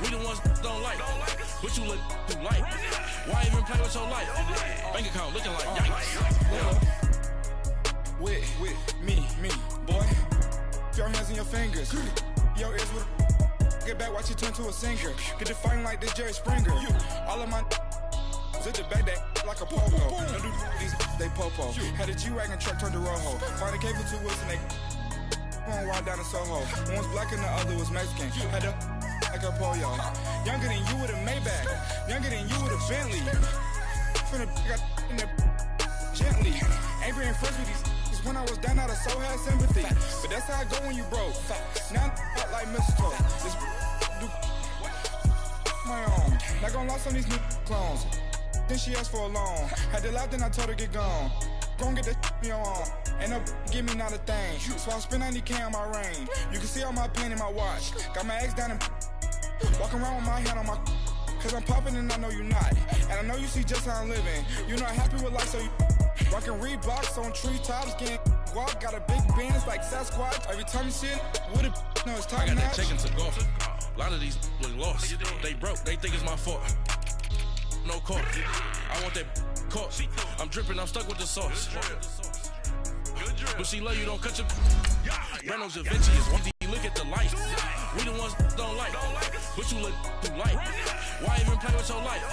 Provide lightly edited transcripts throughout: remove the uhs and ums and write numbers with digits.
We the ones don't like. What you look too light? Why even play with your life? Bank account looking like yikes. With me, boy. Your hands and your fingers. Your ears with get back, watch you turn to a singer. Get to fighting like this Jerry Springer. All of my zit the back that like a popo. Don't do these they popo. Had a G-Wagon truck turned to Rojo. Find a cable 2 wheels and they going wild down in Soho. One was black and the other was Mexican. Had a like a pollo. Younger than you with a Maybach. Younger than you with a Bentley. Finna got in the gently. Ain't being friends with these. When I was down, I so had sympathy. But that's how I go when you broke. Now I'm like mistletoe. This do my own. Not gonna lost on these new clones. Then she asked for a loan. Had to laugh, then I told her get gone. Gon' get that me on. Ain't no give me not a thing. So I spend 90K on my range. You can see all my pain in my watch. Got my ex down and walking around with my hand on my. Cause I'm popping and I know you not. And I know you see just how I'm living. You're not happy with life, so you rockin' Reeboks on treetops, getting guap. Got a big Benz like Sasquatch. Every time you see it, with it, no, it's top notch. I got that check into golf. A lot of these look lost. They broke, they think it's my fault. No court. I want that caught. I'm dripping, I'm stuck with the sauce. But she love you, don't cut your. Reynolds and Vinci is 1D, look at the lights. We the ones don't like. But you look too light. Why even play with your life?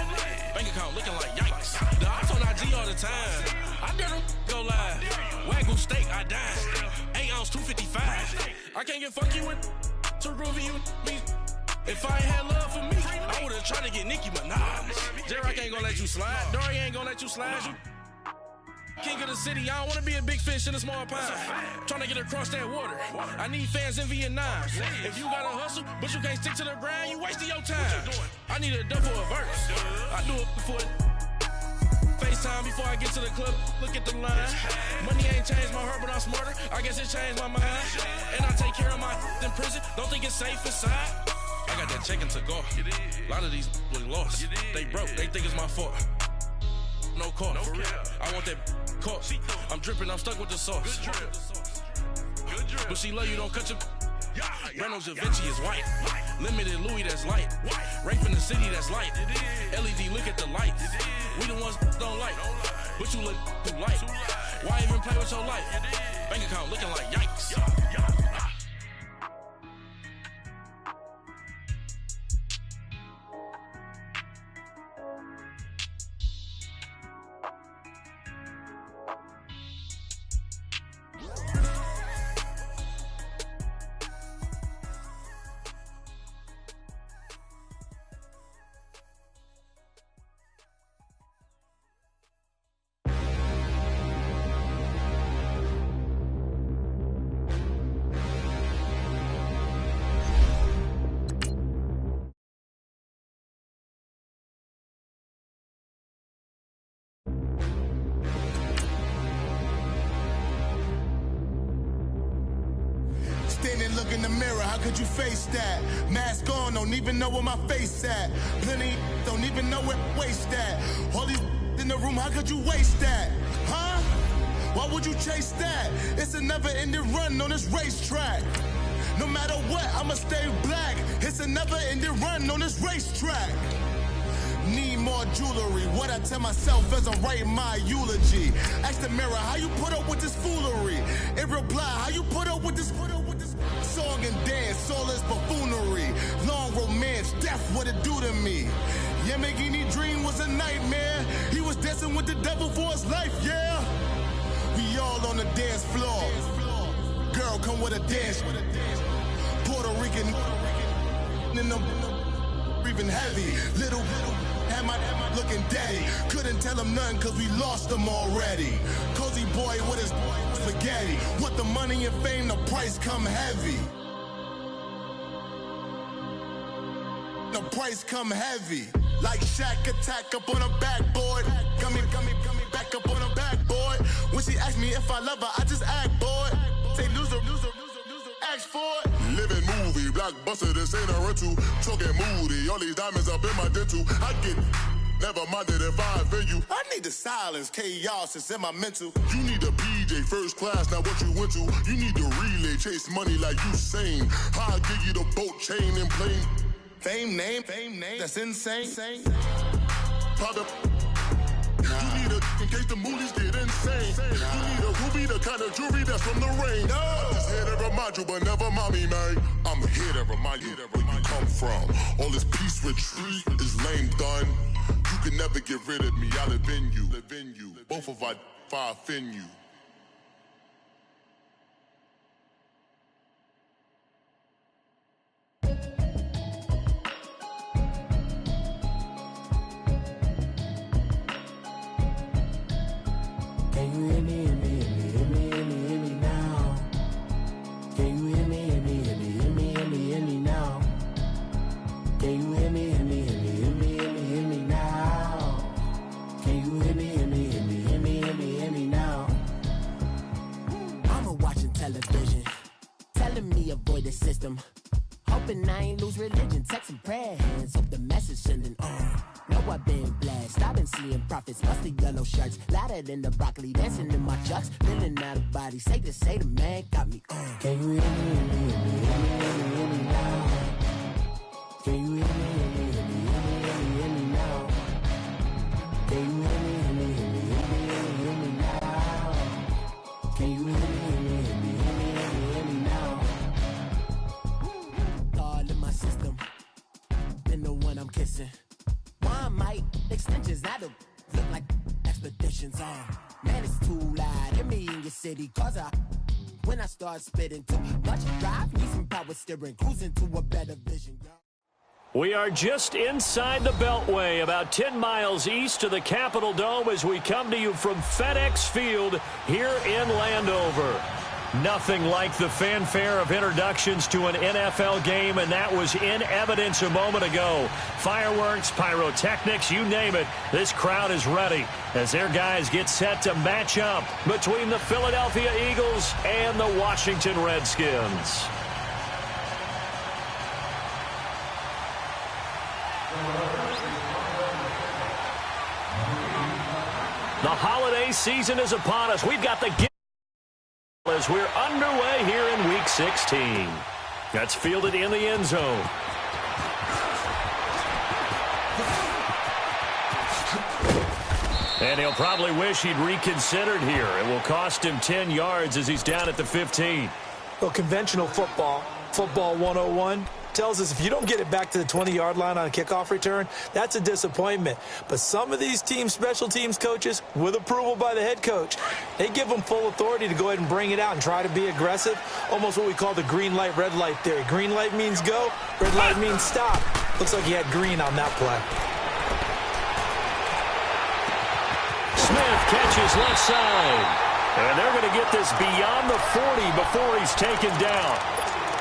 Bank account looking like yikes. The ops on IG all the time. I dare them go live. Wagyu steak, I died. 8 ounce, 255. I can't get funky with too groovy you me. If I ain't had love for me, I would've tried to get Nicki Minaj. J-Rock ain't gonna let you slide. Dory ain't gonna let you slide. You king of the city, I don't wanna be a big fish in a small pond. Trying to get across that water. I need fans in Vietnam. If you gotta hustle, but you can't stick to the grind, you wasting your time. I need a double a verse. I do it for FaceTime before I get to the club. Look at the line. Money ain't changed my heart, but I'm smarter. I guess it changed my mind. And I take care of my in prison. Don't think it's safe inside. I got that check into golf. A lot of these look lost. They broke, they think it's my fault. No court, for real. I want that caught. I'm dripping, I'm stuck with the sauce. But she love you, don't cut your. Reynolds and Vinci is white. Limited Louis, that's light. Rape in the city, that's light. LED, look at the lights. We the ones don't like. But you look too light. Why even play with your life? Bank account looking like yikes. Standing, look in the mirror, how could you face that? Mask on, don't even know where my face at. Plenty, don't even know where waste at. All these in the room, how could you waste that? Huh? Why would you chase that? It's a never-ending run on this racetrack. No matter what, I'ma stay black. It's a never-ending run on this racetrack. Need more jewelry, what I tell myself as I'm writing my eulogy. Ask the mirror, how you put up with this foolery? It reply, how you put up with this song and dance, soulless buffoonery. Long romance, death, what it do to me? Yamagini dream was a nightmare. He was dancing with the devil for his life, yeah. We all on the dance floor. Girl, come with a dance. Puerto Rican in the breathing heavy. Little had my looking daddy. Couldn't tell him nothing cause we lost him already. Cozy boy with his spaghetti. Want the money and fame, the price come heavy. The price come heavy. Like Shaq attack up on a backboard. Coming back up on a backboard. When she asked me if I love her, I just act bored. Say loser, ask for it. Living movie, blockbuster, this ain't a rental. Talking moody, all these diamonds up in my dental. I get never minded if I offend you. I need the silence, chaos is in my mental. You need a PJ first class, not what you went to. You need to relay, chase money like you sane. I'll give you the boat chain and plane. Fame name, that's insane. Pop the. You need a in case the movies get insane. You need a ruby, the kind of jewelry that's from the rain. I'm just here to remind you, but never mommy, man. I'm here to remind you where you come from. All this peace retreat is lame done. You can never get rid of me. I live in you. Both of our fire offend you. Can you hear me, hear me now? Can you hear me, hear me now? Can you hear me, hear me now? Can you hear me, hear me now? Mama watching television, telling me avoid the system. Hoping I ain't lose religion, texting prayer hands, hope the message sending on. Know I've been blessed, I've been seeing prophets, mostly yellow shirts, louder than the broccoli, dancing in my chucks, feeling out of body, safe to say the man got me on. Can you hear me, hear me now? Can you hear me, hear me now? Can you hear me, hear me now? Can you hear me, hear me now? All in my system, been the one I'm kissing. One might extensions that'll look like expeditions on. Man, it's too loud. Hear me in your city, cause when I start spitting too much drive, need some power steering, cruising to a better vision. We are just inside the Beltway, about 10 miles east of the Capitol Dome as we come to you from FedEx Field here in Landover. Nothing like the fanfare of introductions to an NFL game, and that was in evidence a moment ago. Fireworks, pyrotechnics, you name it. This crowd is ready as their guys get set to match up between the Philadelphia Eagles and the Washington Redskins. The holiday season is upon us. We've got the as we're underway here in Week 16. That's fielded in the end zone. And he'll probably wish he'd reconsidered here. It will cost him 10 yards as he's down at the 15. Well, conventional football 101, tells us if you don't get it back to the 20-yard line on a kickoff return, that's a disappointment. But some of these team special teams coaches, with approval by the head coach, they give them full authority to go ahead and bring it out and try to be aggressive, almost what we call the green light, red light theory. Green light means go, red light means stop. Looks like he had green on that play. Smith catches left side. And they're going to get this beyond the 40 before he's taken down.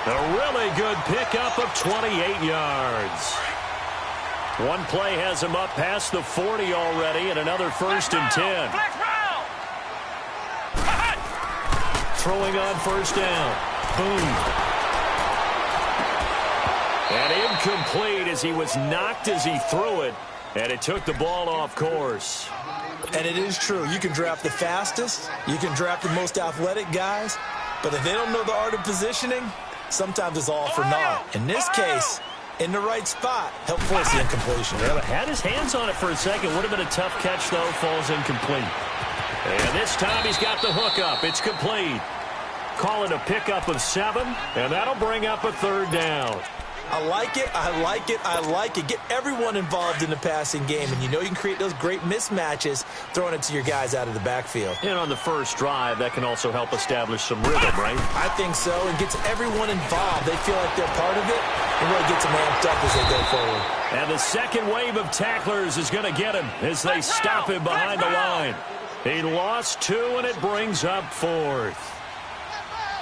A really good pickup of 28 yards. One play has him up past the 40 already, and another first and 10. Throwing on first down. Boom. And incomplete as he was knocked as he threw it, and it took the ball off course. And it is true. You can draft the fastest. You can draft the most athletic guys. But if they don't know the art of positioning, sometimes it's all for naught. In this case, in the right spot, helped force the incompletion. Yeah, had his hands on it for a second. Would have been a tough catch, though. Falls incomplete. And this time he's got the hook up. It's complete. Call it a pickup of 7, and that'll bring up a third down. I like it, I like it, I like it. Get everyone involved in the passing game, and you know you can create those great mismatches throwing it to your guys out of the backfield. And on the first drive, that can also help establish some rhythm, right? I think so, and gets everyone involved. They feel like they're part of it, and really gets them amped up as they go forward. And the second wave of tacklers is going to get him as they stop him behind the line. He lost 2, and it brings up 4th.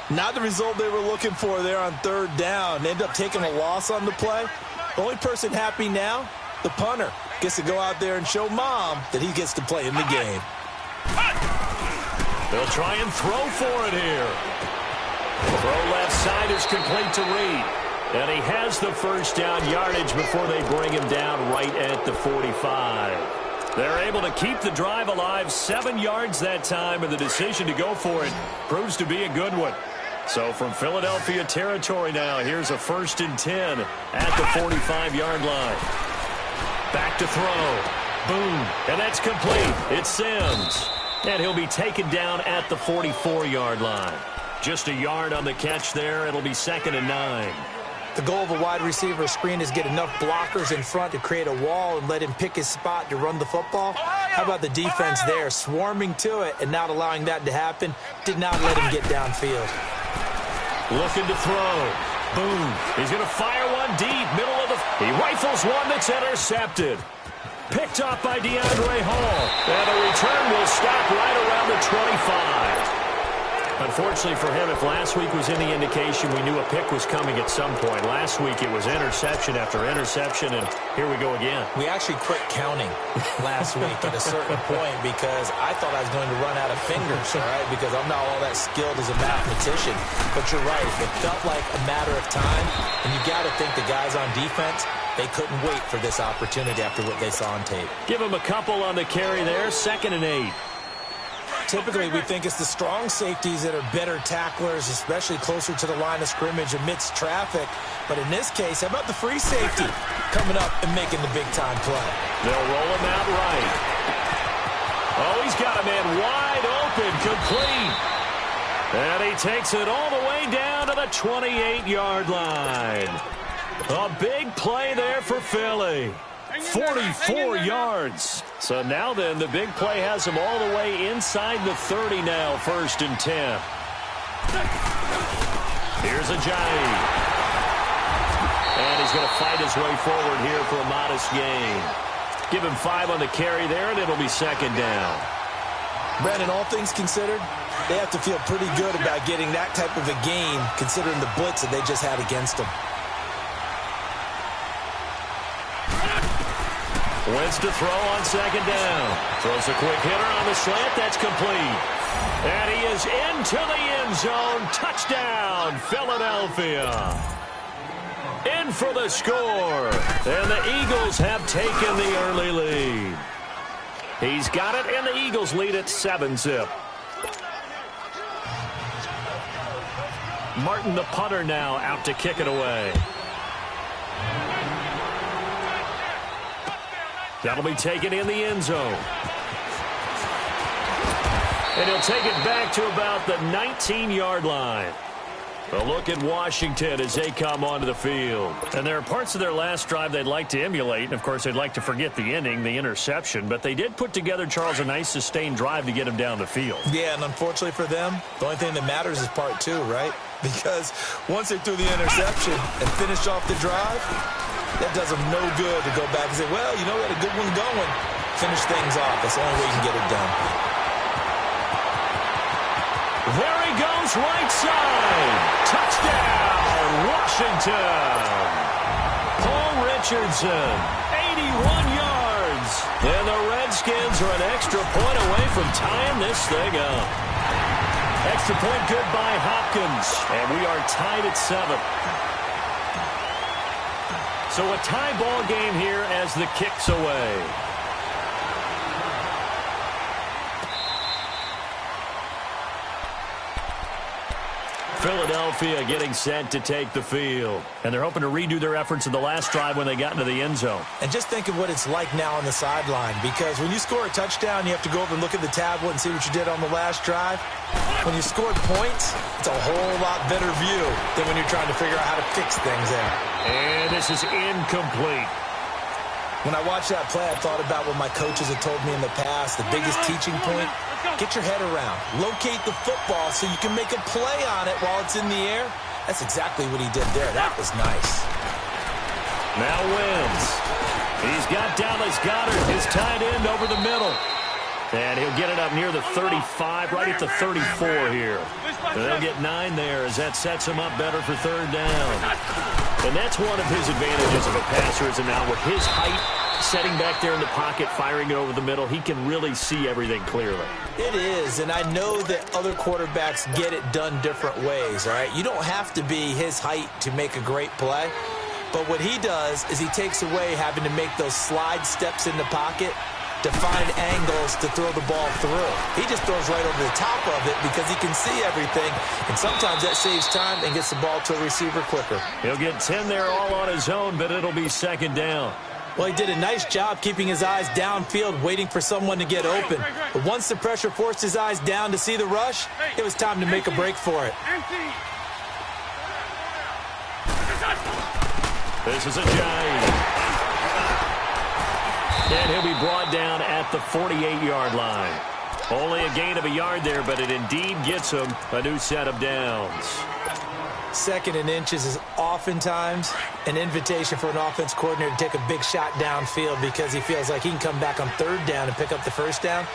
Not the result they were looking for there on third down. They end up taking a loss on the play. The only person happy now, the punter, gets to go out there and show mom that he gets to play in the game. They'll try and throw for it here. Throw left side is complete to Reed. And he has the first down yardage before they bring him down right at the 45. They're able to keep the drive alive, 7 yards that time, and the decision to go for it proves to be a good one. So from Philadelphia territory now, here's a 1st and 10 at the 45-yard line. Back to throw. Boom. And that's complete. It's Sims. And he'll be taken down at the 44-yard line. Just a yard on the catch there. It'll be 2nd and 9. The goal of a wide receiver screen is get enough blockers in front to create a wall and let him pick his spot to run the football. How about the defense there, swarming to it and not allowing that to happen? Did not let him get downfield. Looking to throw. Boom. He's going to fire one deep, middle of the... He rifles one that's intercepted. Picked up by DeAndre Hall. And the return will stop right around the 25. Unfortunately for him, if last week was any indication, we knew a pick was coming at some point. Last week it was interception after interception, and here we go again. We actually quit counting last week at a certain point because I thought I was going to run out of fingers, all right, because I'm not all that skilled as a mathematician. But you're right. It felt like a matter of time, and you got to think the guys on defense, they couldn't wait for this opportunity after what they saw on tape. Give him a couple on the carry there, 2nd and 8. Typically, we think it's the strong safeties that are better tacklers, especially closer to the line of scrimmage amidst traffic. But in this case, how about the free safety coming up and making the big-time play? They'll roll him out right. Oh, he's got a man wide open, complete. And he takes it all the way down to the 28-yard line. A big play there for Philly. 44 yards. So now then, the big play has him all the way inside the 30 now, 1st and 10. Here's Ajayi. And he's going to fight his way forward here for a modest gain. Give him 5 on the carry there, and it'll be 2nd down. Brandon, all things considered, they have to feel pretty good about getting that type of a gain, considering the blitz that they just had against them. Wentz to throw on 2nd down. Throws a quick hitter on the slant. That's complete. And he is into the end zone. Touchdown, Philadelphia. In for the score. And the Eagles have taken the early lead. He's got it, and the Eagles lead at 7-zip. Martin, the punter, now out to kick it away. That'll be taken in the end zone. And he'll take it back to about the 19-yard line. A look at Washington as they come onto the field. And there are parts of their last drive they'd like to emulate. And, of course, they'd like to forget the ending, the interception. But they did put together, Charles, a nice sustained drive to get him down the field. Yeah, and unfortunately for them, the only thing that matters is part 2, right? Because once they threw the interception and finished off the drive, that does them no good to go back and say, well, you know, we had a good one going. Finish things off. That's the only way you can get it done. There he goes, right side. Touchdown, Washington. Paul Richardson, 81 yards. And the Redskins are an extra point away from tying this thing up. Extra point good by Hopkins. And we are tied at 7. So a tie ball game here as the kick's away. Philadelphia getting set to take the field. And they're hoping to redo their efforts in the last drive when they got into the end zone. And just think of what it's like now on the sideline, because when you score a touchdown, you have to go over and look at the tablet and see what you did on the last drive. When you scored points, it's a whole lot better view than when you're trying to figure out how to fix things there. And this is incomplete. When I watched that play, I thought about what my coaches had told me in the past. The biggest teaching point, get your head around. Locate the football so you can make a play on it while it's in the air. That's exactly what he did there. That was nice. Now wins. He's got Dallas Goedert, his tight end, over the middle. And he'll get it up near the 35, right at the 34 here. And they'll get 9 there as that sets him up better for 3rd down. And that's one of his advantages of a passer, is now with his height, setting back there in the pocket, firing it over the middle, he can really see everything clearly. It is, and I know that other quarterbacks get it done different ways, all right? You don't have to be his height to make a great play. But what he does is he takes away having to make those slide steps in the pocket to find angles to throw the ball through. He just throws right over the top of it because he can see everything, and sometimes that saves time and gets the ball to a receiver quicker. He'll get 10 there all on his own, but it'll be second down. Well, he did a nice job keeping his eyes downfield, waiting for someone to get open. But once the pressure forced his eyes down to see the rush, it was time to make a break for it. This is a giant. And he'll be brought down at the 48-yard line. Only a gain of a yard there, but it indeed gets him a new set of downs. Second and inches is oftentimes an invitation for an offense coordinator to take a big shot downfield because he feels like he can come back on third down and pick up the first down.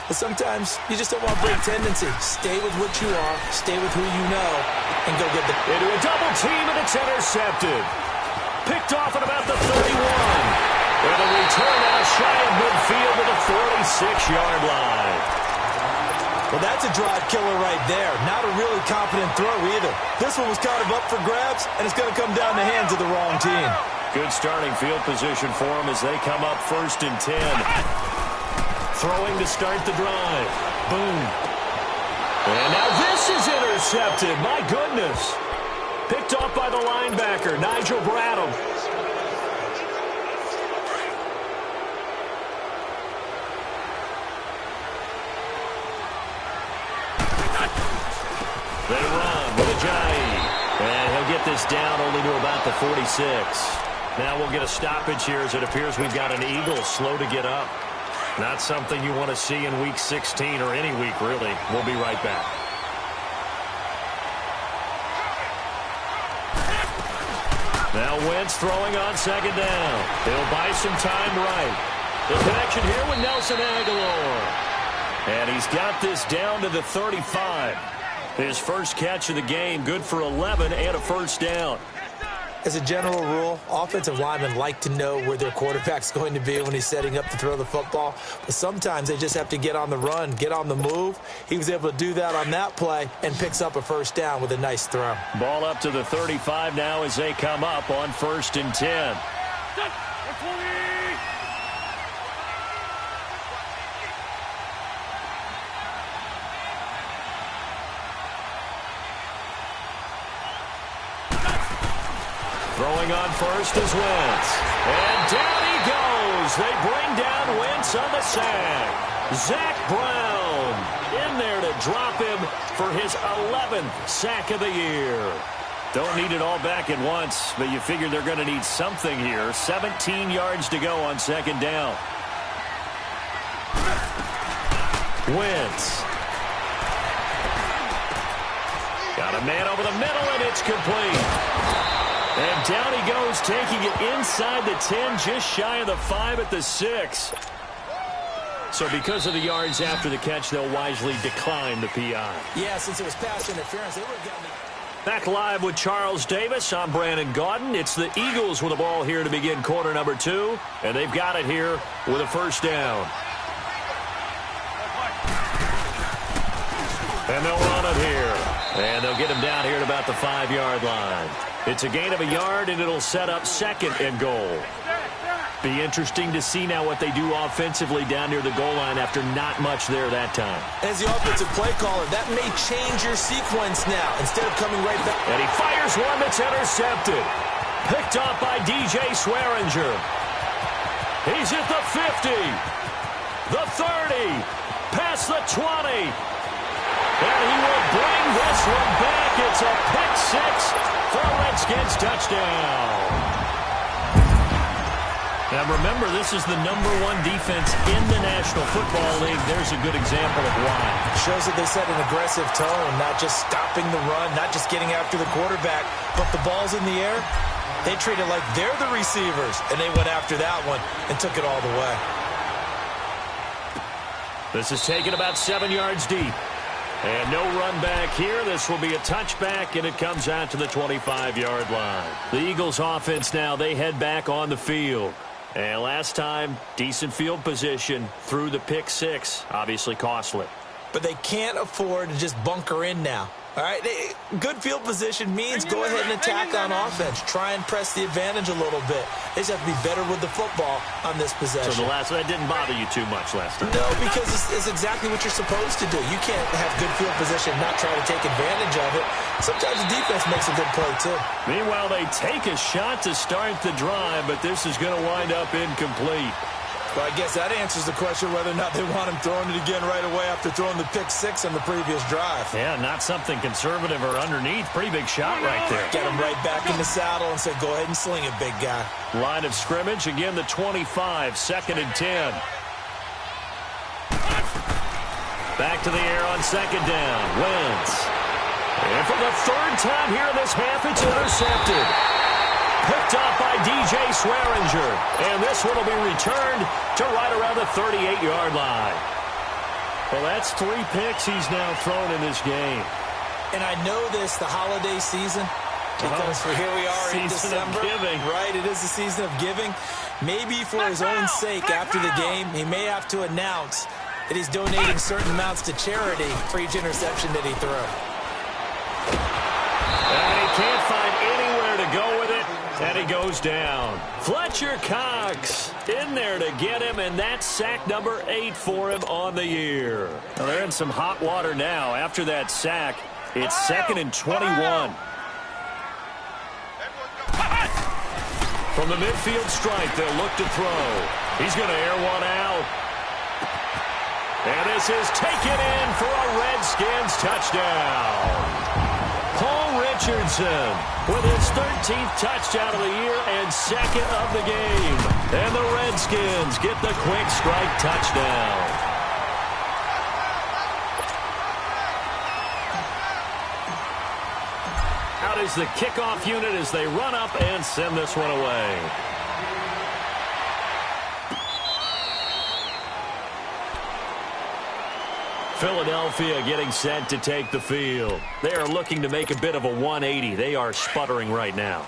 But sometimes you just don't want to break tendency. Stay with what you are, stay with who you know, and go get the... Into a double team, and it's intercepted. Picked off at about the 31. With a return out shy of midfield to the 46-yard line. Well, that's a drive killer right there. Not a really confident throw either. This one was kind of up for grabs, and it's going to come down the hands of the wrong team. Good starting field position for them as they come up 1st and 10. Throwing to start the drive. Boom. And now this is intercepted. My goodness. Picked off by the linebacker, Nigel Bradham. They run with Ajayi. And he'll get this down only to about the 46. Now we'll get a stoppage here as it appears we've got an Eagle slow to get up. Not something you want to see in Week 16 or any week, really. We'll be right back. Now Wentz throwing on second down. He'll buy some time right. The connection here with Nelson Aguilar. And he's got this down to the 35. His first catch of the game, good for 11 and a first down. As a general rule, offensive linemen like to know where their quarterback's going to be when he's setting up to throw the football. But sometimes they just have to get on the run, get on the move. He was able to do that on that play and picks up a first down with a nice throw. Ball up to the 35 now as they come up on 1st and 10. Throwing on first is Wentz. And down he goes. They bring down Wentz on the sack. Zach Brown in there to drop him for his 11th sack of the year. Don't need it all back at once, but you figure they're going to need something here. 17 yards to go on second down. Wentz. Got a man over the middle, and it's complete. And down he goes, taking it inside the 10, just shy of the 5 at the 6. So because of the yards after the catch, they'll wisely decline the PI. Yeah, since it was pass interference, they would have gotten the... Back live with Charles Davis. I'm Brandon Gaudin. It's the Eagles with the ball here to begin quarter number 2. And they've got it here with a first down. And they'll run it here. And they'll get him down here at about the 5-yard line. It's a gain of a yard, and it'll set up 2nd and goal. Be interesting to see now what they do offensively down near the goal line after not much there that time. As the offensive play caller, that may change your sequence now instead of coming right back. And he fires one that's intercepted. Picked off by DJ Swearinger. He's at the 50, the 30, past the 20. And he will bring this one back. It's a pick 6 for a Redskins touchdown. Now remember, this is the #1 defense in the National Football League. There's a good example of why. Shows that they set an aggressive tone, not just stopping the run, not just getting after the quarterback, but the ball's in the air. They treat it like they're the receivers, and they went after that one and took it all the way. This is taken about 7 yards deep. And no run back here. This will be a touchback, and it comes out to the 25-yard line. The Eagles offense now, they head back on the field. And last time, decent field position through the pick 6. Obviously costly. But they can't afford to just bunker in now. All right, good field position means go ahead and attack on offense. Try and press the advantage a little bit. They just have to be better with the football on this possession. So that didn't bother you too much last time? No, because it's exactly what you're supposed to do. You can't have good field position and not try to take advantage of it. Sometimes the defense makes a good play, too. Meanwhile, they take a shot to start the drive, but this is going to wind up incomplete. Well, I guess that answers the question whether or not they want him throwing it again right away after throwing the pick six on the previous drive. Yeah, not something conservative or underneath. Pretty big shot right there. Get him right back in the saddle and say, go ahead and sling it, big guy. Line of scrimmage, again the 25, 2nd and 10. Back to the air on 2nd down. Wentz. And for the 3rd time here in this half, it's intercepted. Picked off by DJ Swearinger. And this one will be returned to right around the 38-yard line. Well, that's 3 picks he's now thrown in this game. And I know this, the holiday season, because here we are in December. Giving. Right, it is the season of giving. Maybe for his own sake after the game, he may have to announce that he's donating certain amounts to charity for each interception that he threw. And he can't find anywhere to go with it. And he goes down. Fletcher Cox in there to get him, and that's sack number 8 for him on the year. Well, they're in some hot water now. After that sack, it's 2nd and 21. From the midfield stripe, they'll look to throw. He's going to air one out. And this is taken in for a Redskins touchdown. Paul Richardson with his 13th touchdown of the year and 2nd of the game. And the Redskins get the quick strike touchdown. Out is the kickoff unit as they run up and send this one away. Philadelphia getting set to take the field. They are looking to make a bit of a 180. They are sputtering right now.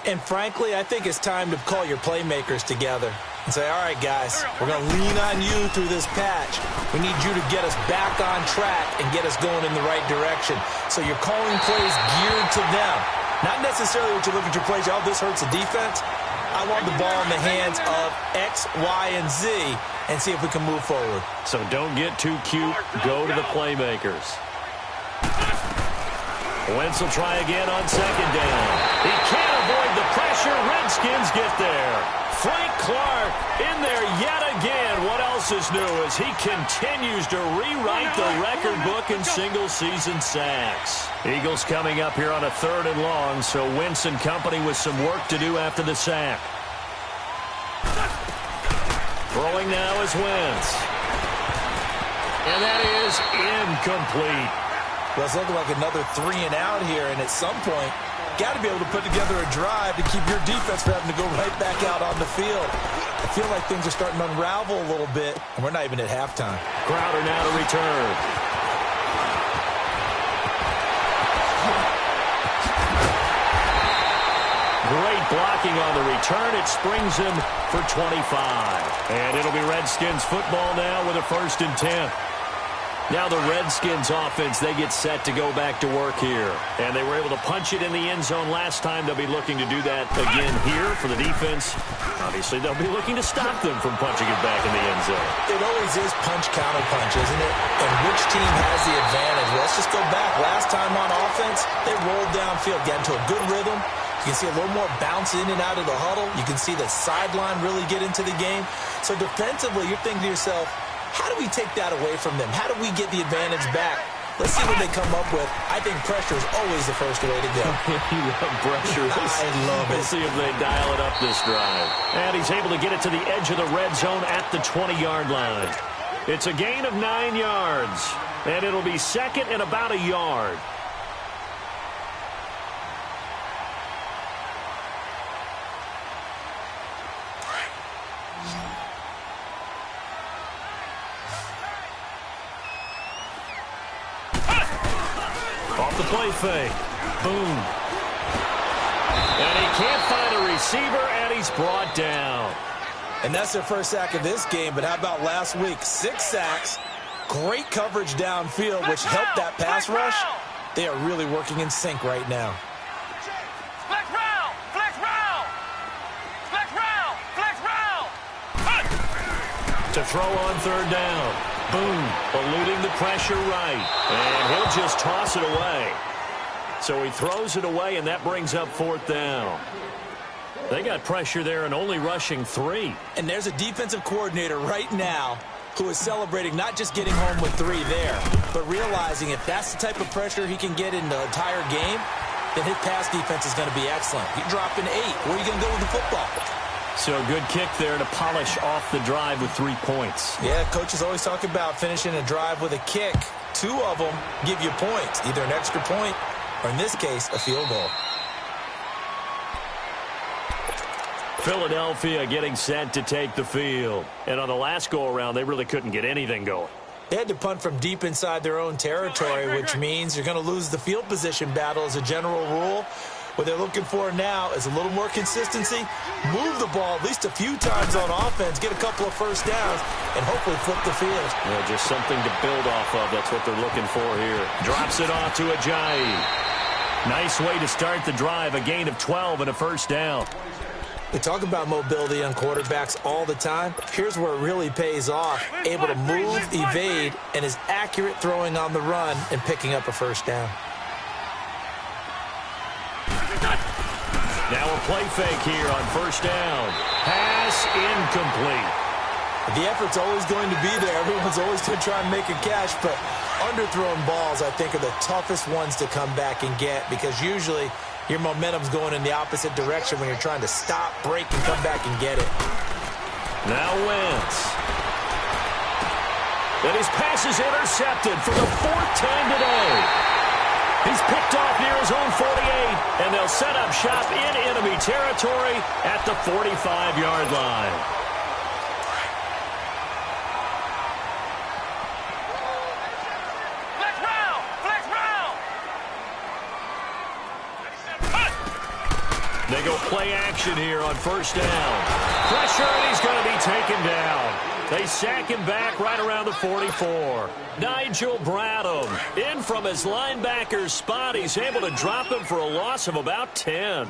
And frankly, I think it's time to call your playmakers together and say, all right, guys, we're going to lean on you through this patch. We need you to get us back on track and get us going in the right direction. So you're calling plays geared to them. Not necessarily what you look at your plays, oh, this hurts the defense. I want the ball in the hands of X, Y, and Z and see if we can move forward. So don't get too cute. Go to the playmakers. Wentz will try again on 2nd down. He can't avoid the pressure. Redskins get there. Frank Clark in there yet again. What else is new as he continues to rewrite the record book in single-season sacks. Eagles coming up here on a 3rd and long, so Wentz and company with some work to do after the sack. Throwing now is Wentz. And that is incomplete. Well, it's looking like another 3 and out here, and at some point, got to be able to put together a drive to keep your defense from having to go right back out on the field. I feel like things are starting to unravel a little bit, and we're not even at halftime. Crowder now to return. Great blocking on the return. It springs him for 25. And it'll be Redskins football now with a 1st and 10. Now the Redskins offense, they get set to go back to work here. And they were able to punch it in the end zone last time. They'll be looking to do that again here for the defense. Obviously, they'll be looking to stop them from punching it back in the end zone. It always is punch-counter-punch, isn't it? And which team has the advantage? Well, let's just go back. Last time on offense, they rolled downfield, got into a good rhythm. You can see a little more bounce in and out of the huddle. You can see the sideline really get into the game. So defensively, you're thinking to yourself, how do we take that away from them? How do we get the advantage back? Let's see what they come up with. I think pressure is always the first way to go. You love pressure. I love it. We'll see if they dial it up this drive. And he's able to get it to the edge of the red zone at the 20-yard line. It's a gain of 9 yards. And it'll be 2nd and about a yard. Off the play fake. Boom. And he can't find a receiver, and he's brought down. And that's their first sack of this game, but how about last week? 6 sacks, great coverage downfield, which helped that pass rush. They are really working in sync right now. Flex round! Flex round! Flex round! Flex round! To throw on third down. Boom. Eluding the pressure right. And he'll just toss it away. So he throws it away, and that brings up fourth down. They got pressure there and only rushing 3. And there's a defensive coordinator right now who is celebrating not just getting home with 3 there, but realizing if that's the type of pressure he can get in the entire game, then his pass defense is going to be excellent. You're dropping 8. Where are you going to go with the football? So a good kick there to polish off the drive with 3 points. Yeah, coaches always talk about finishing a drive with a kick. 2 of them give you points, either an extra point or, in this case, a field goal. Philadelphia getting set to take the field. And on the last go-around, they really couldn't get anything going. They had to punt from deep inside their own territory, which means you're going to lose the field position battle as a general rule. What they're looking for now is a little more consistency, move the ball at least a few times on offense, get a couple of first downs, and hopefully flip the field. Yeah, just something to build off of. That's what they're looking for here. Drops it off to Ajayi. Nice way to start the drive, a gain of 12 and a first down. We talk about mobility on quarterbacks all the time. Here's where it really pays off. Able to move, evade, and is accurate throwing on the run and picking up a first down. Now a play fake here on first down. Pass incomplete. The effort's always going to be there. Everyone's always going to try and make a catch, but underthrown balls, I think, are the toughest ones to come back and get because usually your momentum's going in the opposite direction when you're trying to stop, break, and come back and get it. Now Wentz. And his pass is intercepted for the 4th time today. He's picked off near his own 48, and they'll set up shop in enemy territory at the 45-yard line. Flex round! Flex round! They go play action here on first down. Pressure, and he's going to be taken down. They sack him back right around the 44. Nigel Bradham in from his linebacker spot. He's able to drop him for a loss of about 10.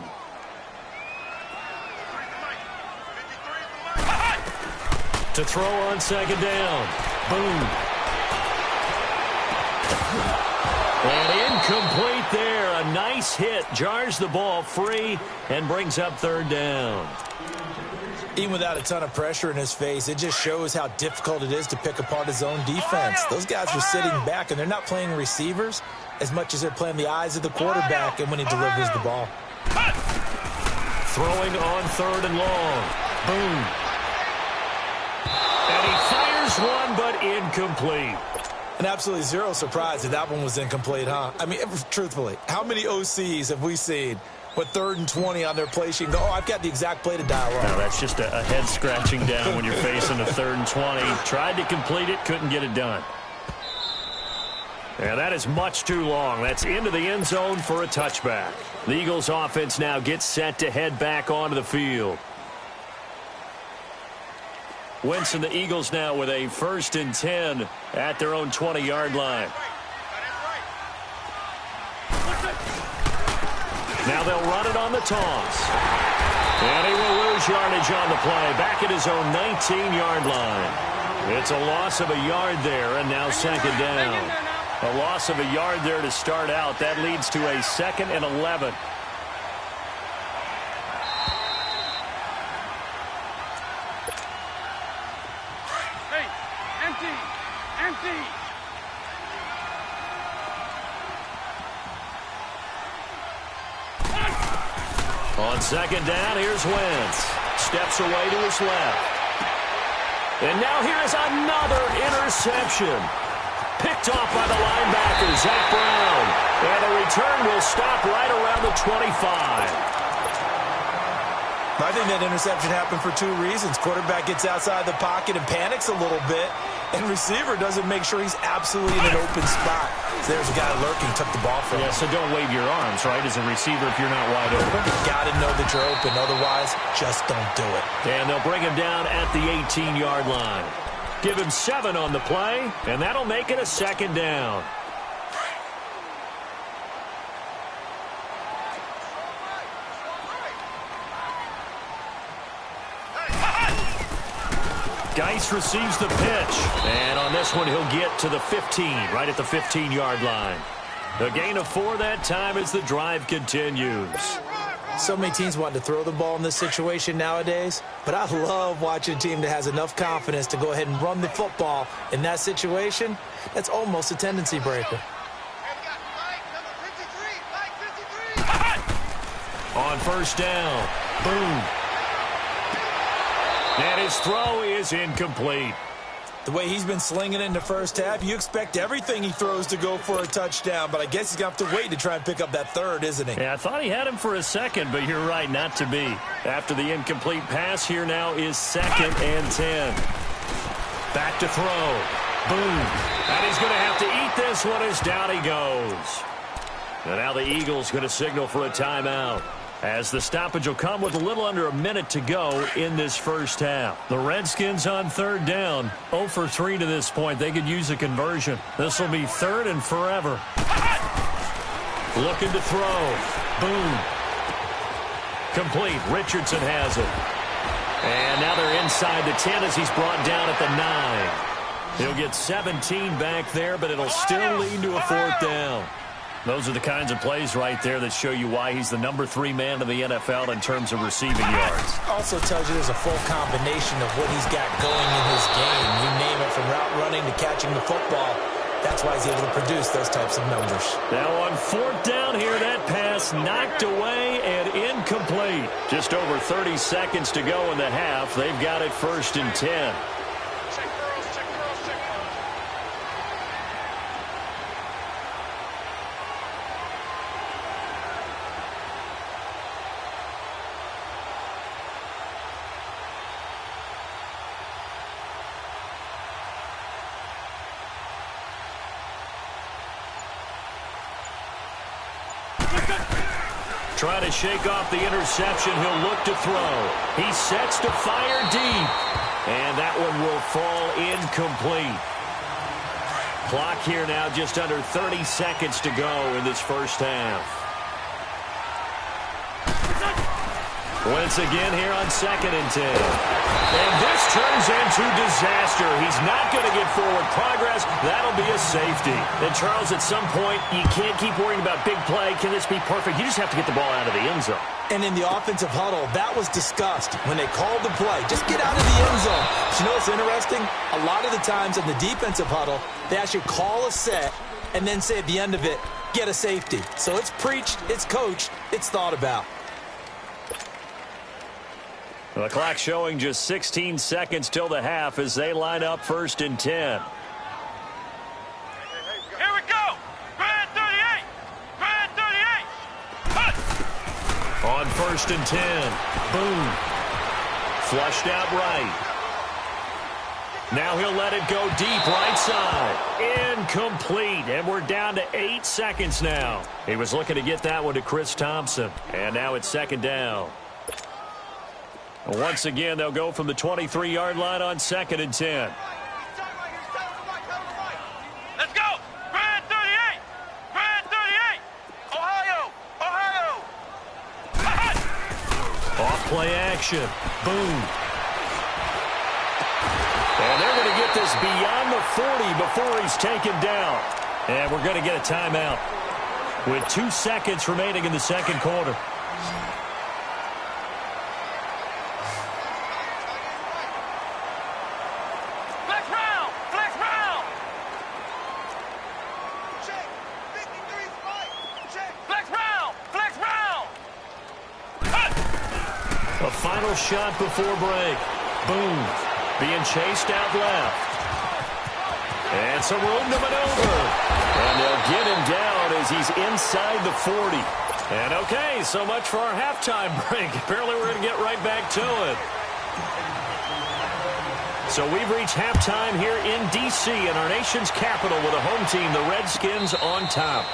To throw on second down. Boom. And incomplete there. A nice hit. Jars the ball free and brings up third down. Even without a ton of pressure in his face, it just shows how difficult it is to pick apart his own defense. Those guys are sitting back, and they're not playing receivers as much as they're playing the eyes of the quarterback and when he delivers the ball. Throwing on third and long. Boom. And he fires one, but incomplete. And absolutely zero surprise that that one was incomplete, huh? I mean, truthfully, how many OCs have we seen with 3rd and 20 on their play sheet and go, oh, I've got the exact play to dial up? No, that's just a head scratching down when you're facing a 3rd and 20. Tried to complete it, couldn't get it done. And that is much too long. That's into the end zone for a touchback. The Eagles offense now gets set to head back onto the field. Wentz and the Eagles now with a 1st and 10 at their own 20-yard line. Now they'll run it on the toss. And he will lose yardage on the play. Back at his own 19-yard line. It's a loss of a yard there, and now second down. A loss of a yard there to start out. That leads to a 2nd and 11. Hey, empty! Empty! On second down, here's Wentz. Steps away to his left. And now here is another interception. Picked off by the linebacker, Zach Brown. And the return will stop right around the 25. I think that interception happened for 2 reasons. Quarterback gets outside the pocket and panics a little bit, and receiver doesn't make sure he's absolutely in an open spot. So there's a guy lurking, took the ball from him. Yeah, so don't wave your arms, right, as a receiver if you're not wide open. Got to know that you're open. Otherwise, just don't do it. And they'll bring him down at the 18-yard line. Give him 7 on the play, and that'll make it a second down. Geis receives the pitch. And on this one, he'll get to the 15, right at the 15-yard line. A gain of 4 that time as the drive continues. So many teams want to throw the ball in this situation nowadays, but I love watching a team that has enough confidence to go ahead and run the football in that situation. That's almost a tendency breaker. On first down, boom. And his throw is incomplete. The way he's been slinging it in the first half, you expect everything he throws to go for a touchdown, but I guess he's going to have to wait to try and pick up that third, isn't he? Yeah, I thought he had him for a second, but you're right, not to be. After the incomplete pass, here now is 2nd and 10. Back to throw. Boom. And he's going to have to eat this one as down he goes. And now the Eagles going to signal for a timeout, as the stoppage will come with a little under a minute to go in this first half. The Redskins on 3rd down, 0 for 3 to this point. They could use a conversion. This will be 3rd and forever. Looking to throw. Boom. Complete. Richardson has it. And now they're inside the 10 as he's brought down at the 9. He'll get 17 back there, but it'll still lead to a 4th down. Those are the kinds of plays right there that show you why he's the number 3 man in the NFL in terms of receiving yards. Also tells you there's a full combination of what he's got going in his game. You name it, from route running to catching the football. That's why he's able to produce those types of numbers. Now on 4th down here, that pass knocked away and incomplete. Just over 30 seconds to go in the half. They've got it 1st and 10. Trying to shake off the interception. He'll look to throw. He sets to fire deep. And that one will fall incomplete. Clock here now just under 30 seconds to go in this first half. Once again here on 2nd and 10. And this turns into disaster. He's not going to get forward progress. That'll be a safety. And Charles, at some point, you can't keep worrying about big play. Can this be perfect? You just have to get the ball out of the end zone. And in the offensive huddle, that was discussed when they called the play. Just get out of the end zone. But you know what's interesting? A lot of the times in the defensive huddle, they actually call a set and then say at the end of it, get a safety. So it's preached, it's coached, it's thought about. The clock showing just 16 seconds till the half as they line up 1st and 10. Here we go. Grand 38. Grand 38. Cut. On 1st and 10. Boom. Flushed out right. Now he'll let it go deep right side. Incomplete. And we're down to 8 seconds now. He was looking to get that one to Chris Thompson. And now it's 2nd down. Once again, they'll go from the 23-yard line on 2nd and 10. Let's go. Grand 38. Grand 38. Ohio. Ohio. Off play action. Boom. And they're going to get this beyond the 40 before he's taken down. And we're going to get a timeout with 2 seconds remaining in the 2nd quarter. A final shot before break. Boom. Being chased out left. And some room to maneuver. And they'll get him down as he's inside the 40. And okay, so much for our halftime break. Apparently we're going to get right back to it. So we've reached halftime here in D.C. in our nation's capital with a home team, the Redskins, on top.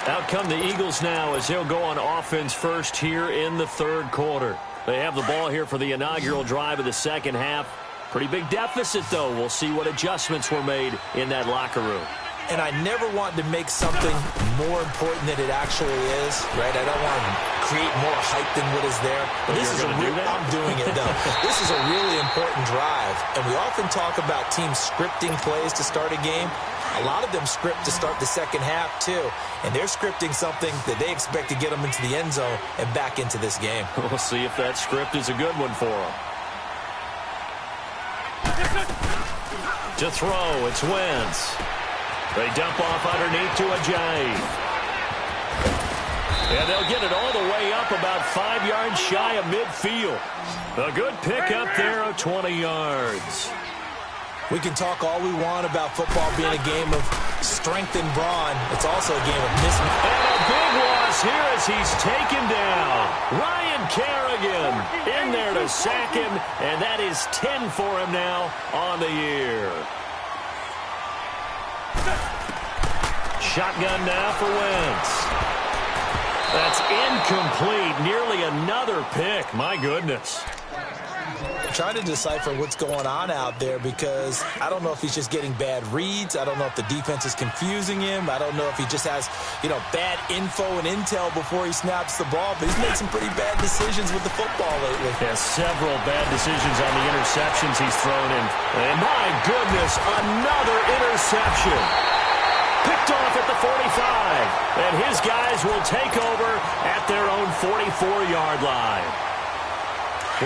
Out come the Eagles now as they'll go on offense first here in the 3rd quarter. They have the ball here for the inaugural drive of the 2nd half. Pretty big deficit, though. We'll see what adjustments were made in that locker room. and I never want to make something more important than it actually is, right? I don't want to create more hype than what is there. But this is I'm doing it, though. This is a really important drive, and we often talk about teams scripting plays to start a game. A lot of them script to start the second half, too, and they're scripting something that they expect to get them into the end zone and back into this game. We'll see if that script is a good one for them. To throw, it's Wentz. They dump off underneath to Ajayi. And they'll get it all the way up about 5 yards shy of midfield. A good pickup there of 20 yards. We can talk all we want about football being a game of strength and brawn. It's also a game of mismatch. And a big loss here as he's taken down. Ryan Kerrigan in there to sack him, and that is 10 for him now on the year. Shotgun now for Wentz. That's incomplete. Nearly another pick. My goodness. I'm trying to decipher what's going on out there because I don't know if he's just getting bad reads. I don't know if the defense is confusing him. I don't know if he just has, bad info and intel before he snaps the ball. But he's made some pretty bad decisions with the football lately. Yeah, several bad decisions on the interceptions he's thrown in. And my goodness, another interception. Picked off at the 45. And his guys will take over at their own 44-yard line.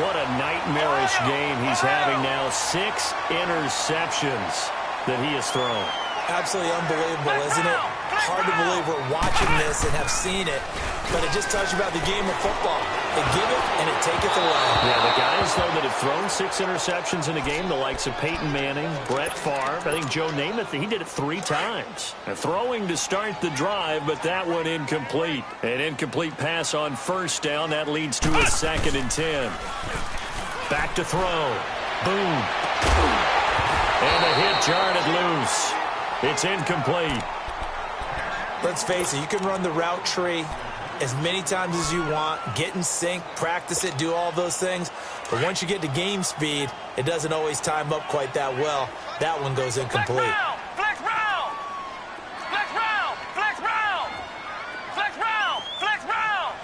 What a nightmarish game he's having now. 6 interceptions that he has thrown. Absolutely unbelievable, isn't it? Hard to believe we're watching this and have seen it, but it just tells you about the game of football. They give it and it taketh away. Yeah, the guys, though, that have thrown 6 interceptions in a game, the likes of Peyton Manning, Brett Favre, I think Joe Namath, he did it 3 times. Throwing to start the drive, but that one incomplete. An incomplete pass on first down. That leads to a 2nd and 10. Back to throw. Boom. And the hit jarred it loose. It's incomplete. Let's face it, you can run the route tree as many times as you want, get in sync, practice it, do all those things. But once you get to game speed, it doesn't always time up quite that well. That one goes incomplete. Flex round! Flex round! Flex round! Flex round! Flex round!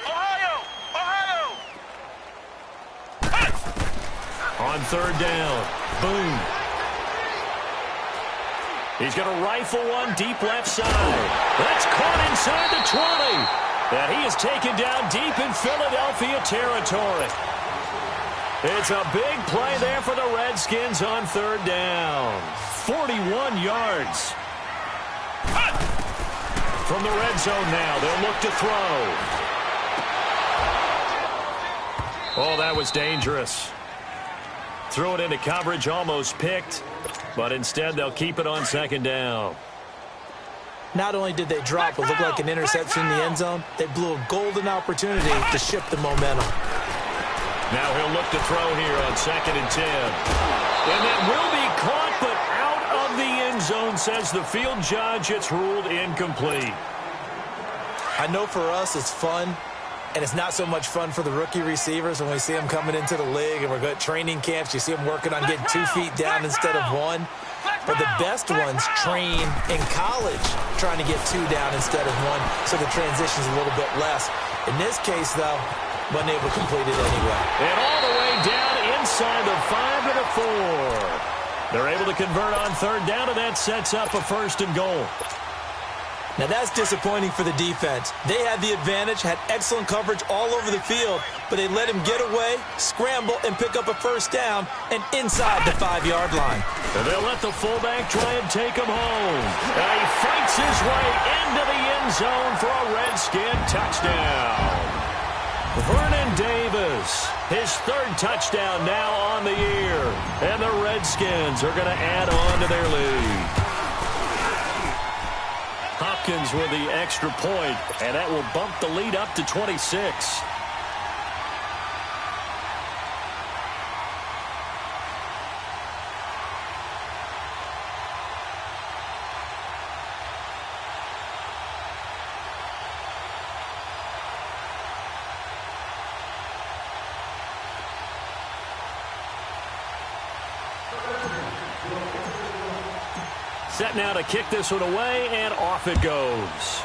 Ohio! Ohio! On 3rd down. Boom. He's going to rifle one deep left side. That's caught inside the 20. And he is taken down deep in Philadelphia territory. It's a big play there for the Redskins on 3rd down. 41 yards. From the red zone now, they'll look to throw. Oh, that was dangerous. Threw it into coverage, almost picked. But instead, they'll keep it on 2nd down. Not only did they drop what looked like an interception in the end zone, they blew a golden opportunity to shift the momentum. Now he'll look to throw here on 2nd and 10. And that will be caught, but out of the end zone, says the field judge. It's ruled incomplete. I know for us it's fun, and it's not so much fun for the rookie receivers when we see them coming into the league and we're going to training camps. You see them working on getting 2 feet down instead of 1. But the best ones train in college trying to get 2 down instead of 1, so the transition's a little bit less. In this case, though, wasn't able to complete it anyway. And all the way down inside the 5 to the 4. They're able to convert on 3rd down, and that sets up a 1st and goal. Now, that's disappointing for the defense. They had the advantage, had excellent coverage all over the field, but they let him get away, scramble, and pick up a 1st down, and inside the 5-yard line. And they'll let the fullback try and take him home. And he fights his way into the end zone for a Redskin touchdown. Vernon Davis, his 3rd touchdown now on the year. And the Redskins are going to add on to their lead. Hopkins with the extra point, and that will bump the lead up to 26. set now to kick this one away, and off it goes.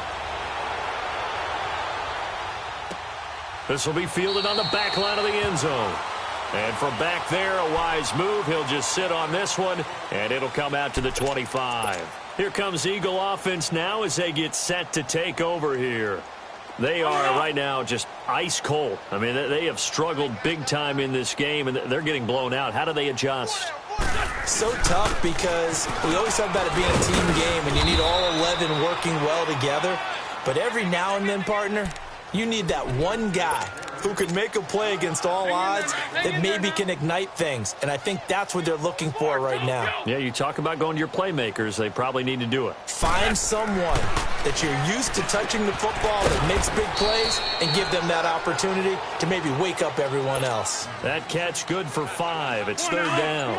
This will be fielded on the back line of the end zone. And from back there, a wise move. He'll just sit on this one, and it'll come out to the 25. Here comes Eagle offense now as they get set to take over here. They are right now just ice cold. I mean, they have struggled big time in this game, and they're getting blown out. How do they adjust? So tough because we always talk about it being a team game, and you need all 11 working well together. But every now and then, partner, you need that one guy who can make a play against all odds that maybe can ignite things. And I think that's what they're looking for right now. Yeah, you talk about going to your playmakers. They probably need to do it. Find someone that you're used to touching the football that makes big plays and give them that opportunity to maybe wake up everyone else. That catch good for 5. It's third down.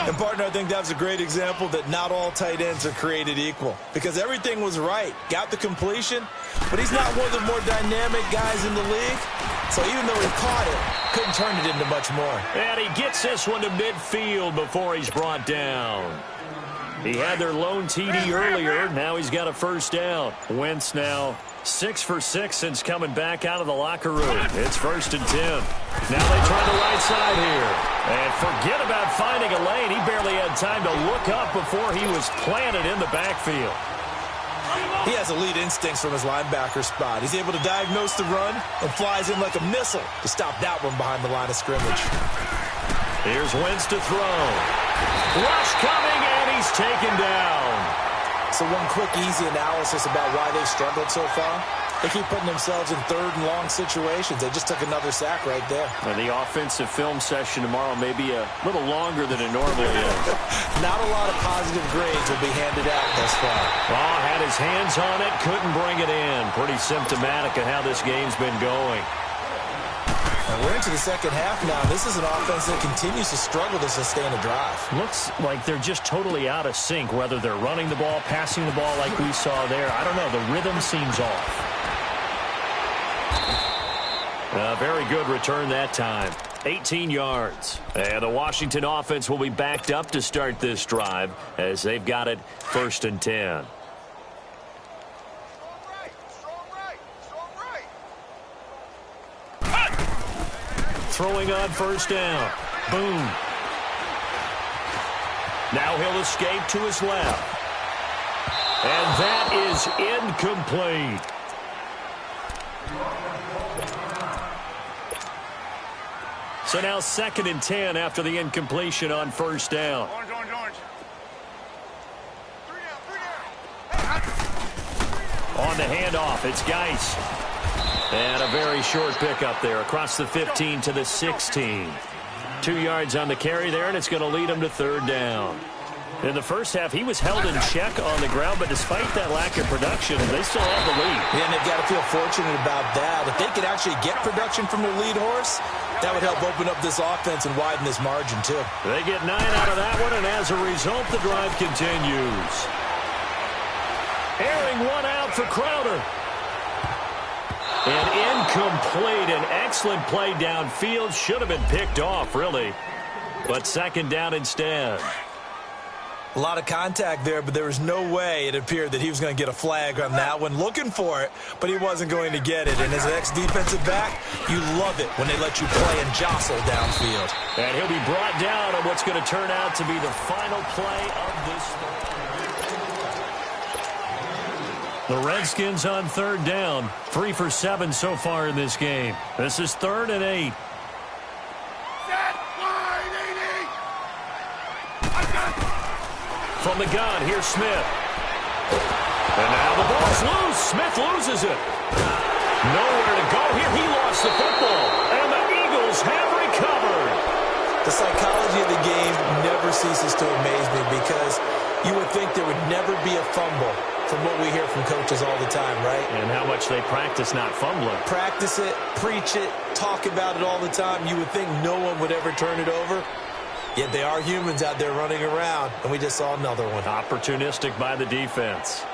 And, partner, I think that was a great example that not all tight ends are created equal because everything was right. Got the completion, but he's not one of the more dynamic guys in the league. So even though he caught it, couldn't turn it into much more. And he gets this one to midfield before he's brought down. He had their lone TD earlier. Now he's got a first down. Wentz now 6 for 6 since coming back out of the locker room. It's 1st and 10. Now they try the right side here. And forget about finding a lane. He barely had time to look up before he was planted in the backfield. He has elite instincts from his linebacker spot. He's able to diagnose the run and flies in like a missile to stop that one behind the line of scrimmage. Here's Wentz to throw. Rush coming, and he's taken down. So one quick, easy analysis about why they've struggled so far. They keep putting themselves in third and long situations. They just took another sack right there. And the offensive film session tomorrow may be a little longer than it normally is. Not a lot of positive grades will be handed out thus far. Oh, had his hands on it, couldn't bring it in. Pretty symptomatic of how this game's been going. And we're into the second half now. This is an offense that continues to struggle to sustain a drive. Looks like they're just totally out of sync, whether they're running the ball, passing the ball like we saw there. I don't know. The rhythm seems off. A very good return that time. 18 yards. And the Washington offense will be backed up to start this drive as they've got it 1st and 10. Throwing on first down. Boom. Now he'll escape to his left. And that is incomplete. So now 2nd and 10 after the incompletion on first down. Orange. On the handoff, it's Geis. And a very short pickup there across the 15 to the 16. 2 yards on the carry there, and it's going to lead him to third down. In the first half, he was held in check on the ground, but despite that lack of production, they still have the lead. Yeah, and they've got to feel fortunate about that. If they could actually get production from their lead horse, that would help open up this offense and widen this margin, too. They get 9 out of that one, and as a result, the drive continues. Airing one out for Crowder. And incomplete. An excellent play downfield. Should have been picked off, really. But 2nd down instead. A lot of contact there, but there was no way it appeared that he was going to get a flag on that one. Looking for it, but he wasn't going to get it. And as an ex-defensive back, you love it when they let you play and jostle downfield. And he'll be brought down on what's going to turn out to be the final play of this. The Redskins on third down. 3 for 7 so far in this game. This is 3rd and 8. From the gun, here's Smith. And now the ball's loose. Smith loses it. Nowhere to go here. He lost the football. And the Eagles have recovered. The psychology of the game never ceases to amaze me because you would think there would never be a fumble from what we hear from coaches all the time, right? And how much they practice not fumbling. Practice it, preach it, talk about it all the time. You would think no one would ever turn it over. Yet they are humans out there running around, and we just saw another one. Opportunistic by the defense.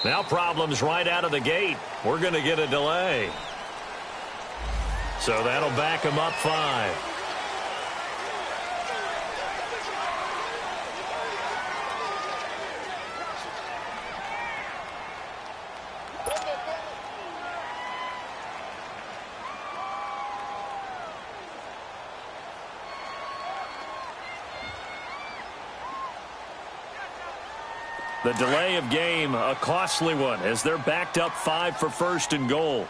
Now problems right out of the gate. We're going to get a delay. So that'll back him up 5. The delay of game, a costly one, as they're backed up 5 for first and goal.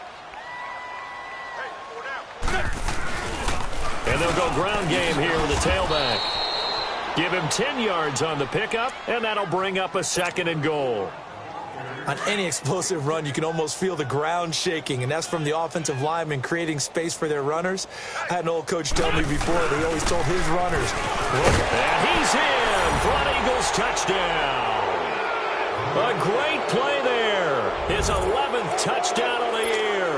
And they'll go ground game here with the tailback. Give him 10 yards on the pickup, and that'll bring up a 2nd and goal. On any explosive run, you can almost feel the ground shaking, and that's from the offensive linemen creating space for their runners. I had an old coach tell me before that he always told his runners, and he's in for an Eagles touchdown. A great play there. His 11th touchdown of the year.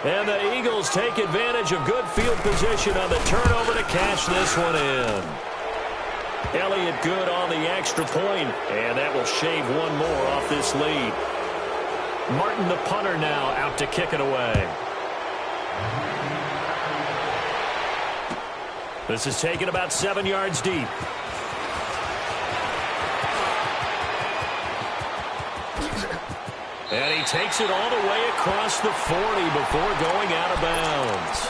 And the Eagles take advantage of good field position on the turnover to cash this one in. Elliott good on the extra point, and that will shave one more off this lead. Martin, the punter, now out to kick it away. This is taken about 7 yards deep. And he takes it all the way across the 40 before going out of bounds.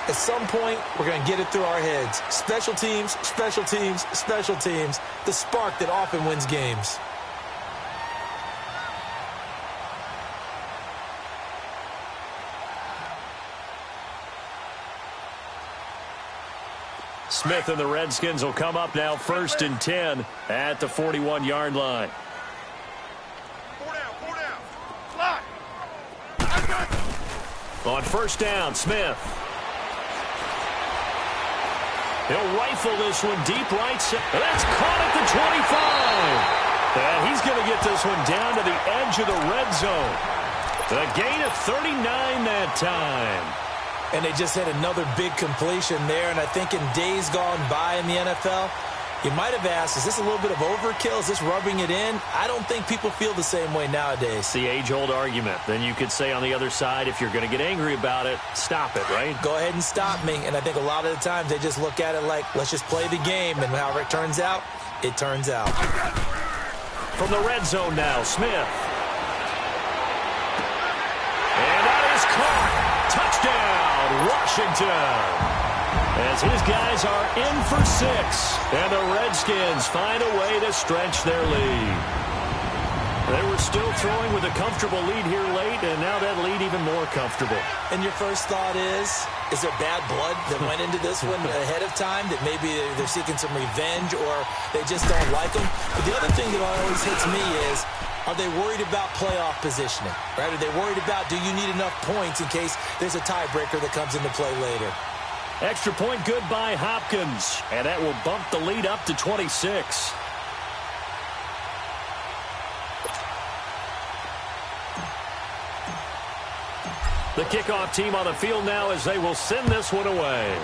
At some point, we're going to get it through our heads. Special teams, special teams, special teams. The spark that often wins games. Smith and the Redskins will come up now 1st and 10 at the 41-yard line. On 1st down, Smith. He'll rifle this one deep right side. That's caught at the 25. And he's going to get this one down to the edge of the red zone. The gain of 39 that time. And they just had another big completion there. And I think in days gone by in the NFL, you might have asked, is this a little bit of overkill? Is this rubbing it in? I don't think people feel the same way nowadays. The age-old argument. Then you could say on the other side, if you're going to get angry about it, stop it, right? Go ahead and stop me. And I think a lot of the times they just look at it like, let's just play the game. And however it turns out, it turns out. From the red zone now, Smith. And that is caught. Touchdown, Washington. As his guys are in for 6. And the Redskins find a way to stretch their lead. They were still throwing with a comfortable lead here late, and now that lead even more comfortable. And your first thought is there bad blood that went into this one ahead of time, that maybe they're seeking some revenge or they just don't like them? But the other thing that always hits me is, are they worried about playoff positioning? Right? Are they worried about, do you need enough points in case there's a tiebreaker that comes into play later? Extra point good by Hopkins, and that will bump the lead up to 26. The kickoff team on the field now as they will send this one away.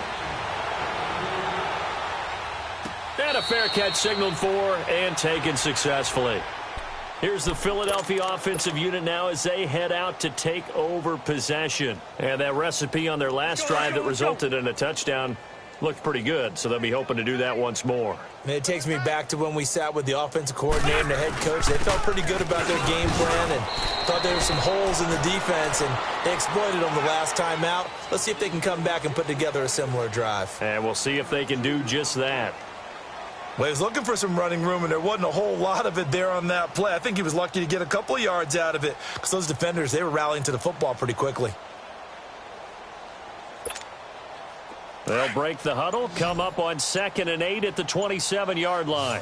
And a fair catch signaled for and taken successfully. Here's the Philadelphia offensive unit now as they head out to take over possession. And that recipe on their last drive that resulted in a touchdown looked pretty good, so they'll be hoping to do that once more. And it takes me back to when we sat with the offensive coordinator and the head coach. They felt pretty good about their game plan and thought there were some holes in the defense, and they exploited them the last time out. Let's see if they can come back and put together a similar drive. And we'll see if they can do just that. Well, he was looking for some running room, and there wasn't a whole lot of it there on that play. I think he was lucky to get a couple of yards out of it because those defenders, they were rallying to the football pretty quickly. They'll break the huddle, come up on 2nd and 8 at the 27-yard line.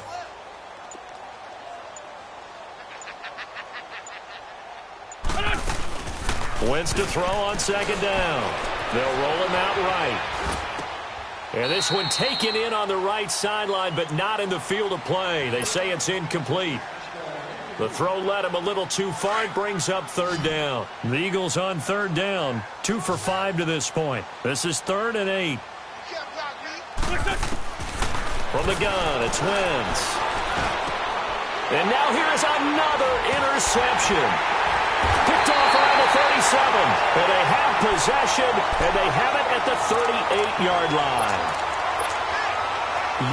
Wentz to throw on 2nd down. They'll roll him out right. And this one taken in on the right sideline, but not in the field of play. They say it's incomplete. The throw led him a little too far. It brings up 3rd down. The Eagles on 3rd down. 2 for 5 to this point. This is 3rd and 8. From the gun, it's Wentz. And now here is another interception. Picked off around the 37. And they have possession, and they have it at the 38-yard line.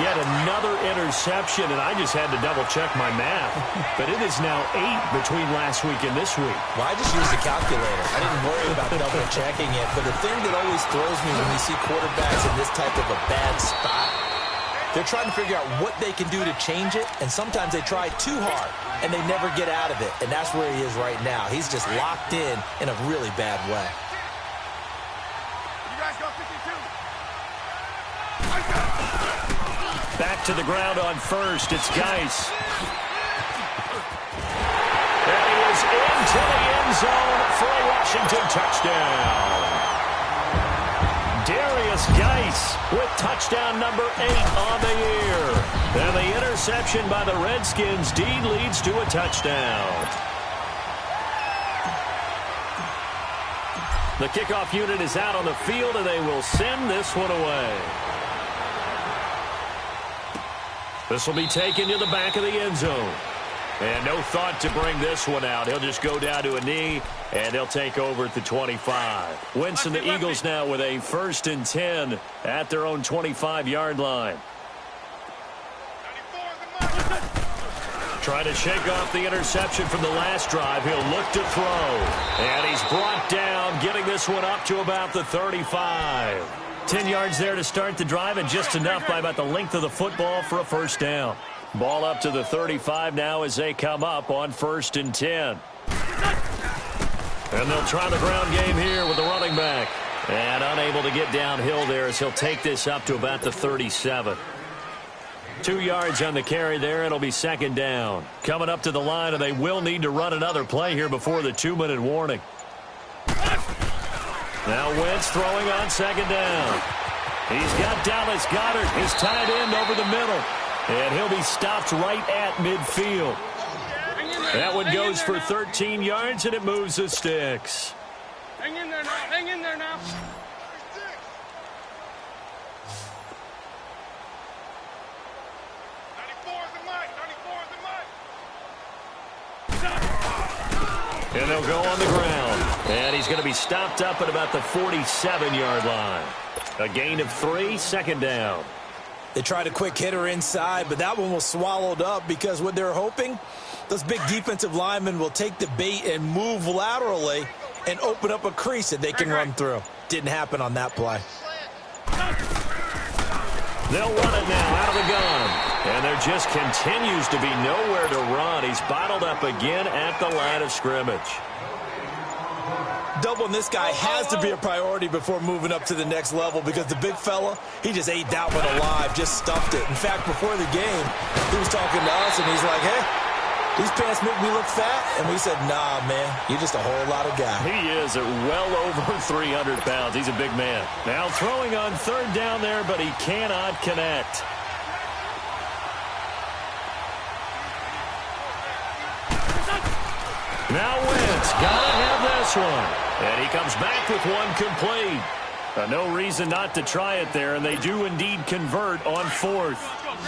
Yet another interception, and I just had to double-check my math. But it is now 8 between last week and this week. Well, I just used a calculator. I didn't worry about double-checking it. But the thing that always throws me when you see quarterbacks in this type of a bad spot, they're trying to figure out what they can do to change it, and sometimes they try too hard, and they never get out of it. And that's where he is right now. He's just locked in a really bad way. You guys go 52. Back to the ground on first. It's Geis. And he is into the end zone for a Washington touchdown. Darius Geis with touchdown number 8 on the year. And the interception by the Redskins indeed leads to a touchdown. The kickoff unit is out on the field, and they will send this one away. This will be taken to the back of the end zone. And no thought to bring this one out. He'll just go down to a knee, and they'll take over at the 25. Wentz and the Eagles now with a 1st and 10 at their own 25-yard line. Trying to shake off the interception from the last drive. He'll look to throw. And he's brought down, getting this one up to about the 35. 10 yards there to start the drive, and just enough by about the length of the football for a first down. Ball up to the 35 now as they come up on 1st and 10. And they'll try the ground game here with the running back. And unable to get downhill there as he'll take this up to about the 37. 2 yards on the carry there. It'll be 2nd down. Coming up to the line, and they will need to run another play here before the 2-minute warning. Now Wentz throwing on 2nd down. He's got Dallas Goedert, his tight end, over the middle. And he'll be stopped right at midfield. That one goes for 13 yards, and it moves the sticks. Hang in there now. Hang in there now. And they'll go on the ground. And he's going to be stopped up at about the 47-yard line. A gain of 3, 2nd down. They tried a quick hitter inside, but that one was swallowed up because what they're hoping, those big defensive linemen will take the bait and move laterally and open up a crease that they can run through. Didn't happen on that play. They'll run it now out of the gun. And there just continues to be nowhere to run. He's bottled up again at the line of scrimmage. Doubling this guy has to be a priority before moving up to the next level because the big fella, he just ate that one alive, just stuffed it. In fact, before the game, he was talking to us, and he's like, hey, these pants make me look fat. And we said, nah, man, you're just a whole lot of guy. He is at well over 300 pounds. He's a big man. Now throwing on 3rd down there, but he cannot connect. Now Wentz got to have this one. And he comes back with one complete. No reason not to try it there, and they do indeed convert on 4th.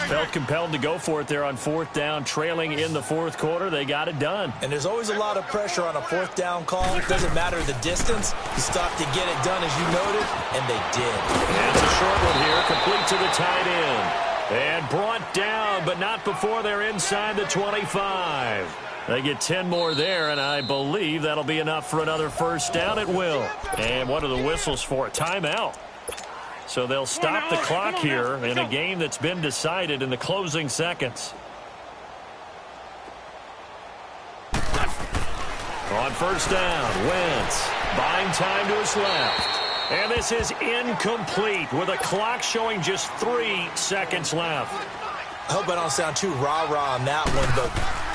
Felt compelled to go for it there on 4th down, trailing in the 4th quarter. They got it done. And there's always a lot of pressure on a 4th down call. It doesn't matter the distance. You stop to get it done, as you noted, and they did. And it's a short one here, complete to the tight end. And brought down, but not before they're inside the 25. They get 10 more there, and I believe that'll be enough for another first down. It will. And what are the whistles for? Timeout. So they'll stop the clock here in a game that's been decided in the closing seconds. On first down, Wentz buying time to his left. And this is incomplete with a clock showing just 3 seconds left. I hope I don't sound too rah-rah on that one, but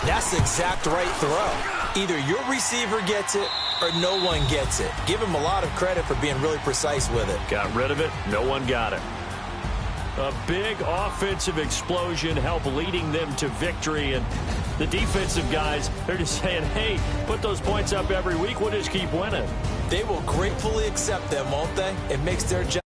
that's the exact right throw. Either your receiver gets it or no one gets it. Give him a lot of credit for being really precise with it. Got rid of it. No one got it. A big offensive explosion helped leading them to victory. And the defensive guys, they're just saying, hey, put those points up every week. We'll just keep winning. They will gratefully accept them, won't they? It makes their job